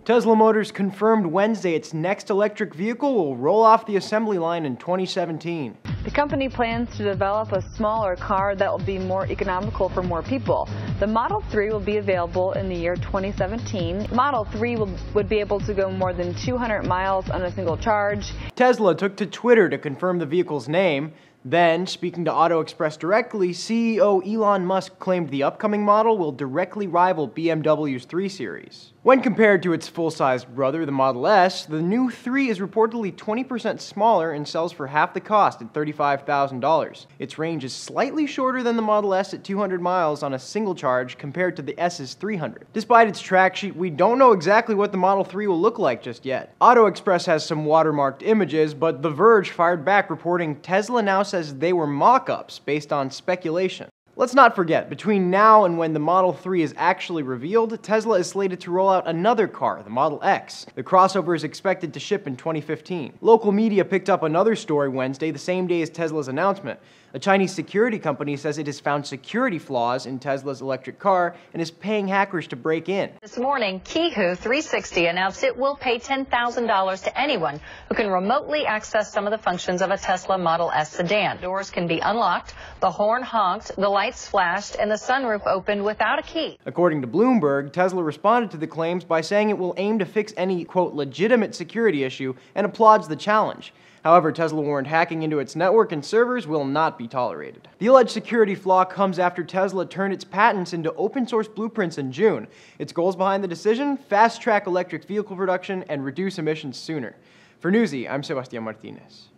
Tesla Motors confirmed Wednesday its next electric vehicle will roll off the assembly line in 2017. The company plans to develop a smaller car that will be more economical for more people. The Model 3 will be available in the year 2017. Model 3 would be able to go more than 200 miles on a single charge. Tesla took to Twitter to confirm the vehicle's name. Then, speaking to Auto Express directly, CEO Elon Musk claimed the upcoming model will directly rival BMW's 3 Series. When compared to its full-sized brother, the Model S, the new 3 is reportedly 20% smaller and sells for half the cost at $35,000. Its range is slightly shorter than the Model S at 200 miles on a single charge compared to the S's 300. Despite its track sheet, we don't know exactly what the Model 3 will look like just yet. Auto Express has some watermarked images, but The Verge fired back reporting Tesla now says they were mock-ups based on speculation. Let's not forget, between now and when the Model 3 is actually revealed, Tesla is slated to roll out another car, the Model X. The crossover is expected to ship in 2015. Local media picked up another story Wednesday, the same day as Tesla's announcement. A Chinese security company says it has found security flaws in Tesla's electric car and is paying hackers to break in. This morning, Qihoo 360 announced it will pay $10,000 to anyone who can remotely access some of the functions of a Tesla Model S sedan. Doors can be unlocked, the horn honked, the lights flashed, and the sunroof opened without a key. According to Bloomberg, Tesla responded to the claims by saying it will aim to fix any, quote, legitimate security issue and applauds the challenge. However, Tesla warned hacking into its network and servers will not be tolerated. The alleged security flaw comes after Tesla turned its patents into open-source blueprints in June. Its goals behind the decision? Fast-track electric vehicle production and reduce emissions sooner. For Newsy, I'm Sebastián Martínez.